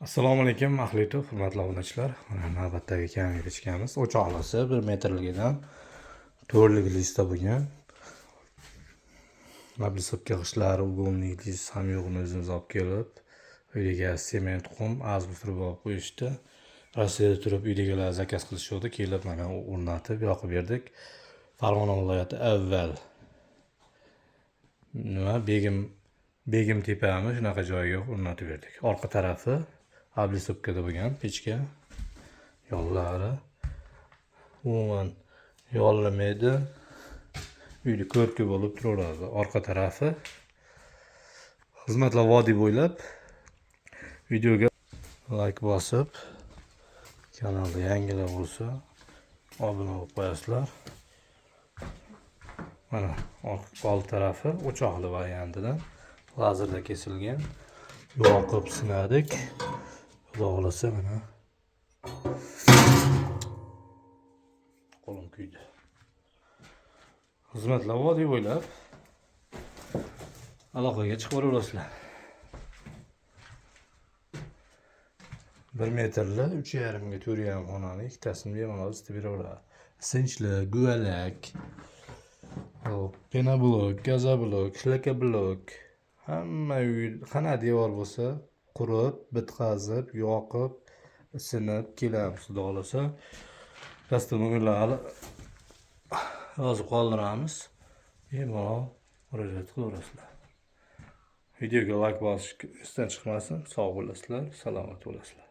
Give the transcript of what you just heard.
Assalomu alaykum, ahli-to'p, hurmatli obunachilar. Mana navbatdagi kameraga chiqamiz. O'choqlisi 1 metrligidan 4lik lista bo'lgan. Mablisovka g'ishlari, ugovnik liz ham yo'g'ini o'zimiz olib kelib, uyga sement, qum, azbusturib olib qo'yishdi. Rossiyada turib uydagilar zakaz qilishdi, kelib mana o'rnatib, yoqib berdik. Farg'ona viloyati avval Begim tepami shunaqa joyga o'rnatib berdik. Orqa tarafi Ablisovkada bo'lgan pechka yollari umuman yollamaydi. Uyda ko'rki bo'lib turaveradi. Orqa tarafi xizmatlar vodiy bo'ylab. Videoga like bosib, kanalda yangilar bo'lsa obuna bo'lib qo'yasizlar. Mana old tarafi o'choqli variantidan lazerda kesilgan. Yoqib sinadik. Xudo xolasa mana qo'lim kuydi. Xizmatlar vodiy bo'ylab aloqaga chiqib olaverasizlar. 1 metrli 3,5 ga 4,5 xonani ikkitasini bemalol isitib beraveradi. Sinchli, guvalak, penoblok, gazoblok, shlakablok, hamma uy qana devor bo'lsa qurib, bitqazib, yoqib, isinib kelamiz. Xudo xolasa pastda nomerlarni yozib qoldiramiz. Bemalol murojaat qilaverasizlar. Videoga like bosish esdan chiqmasin. Sog' bo'lasizlar, salomat bo'lasizlar.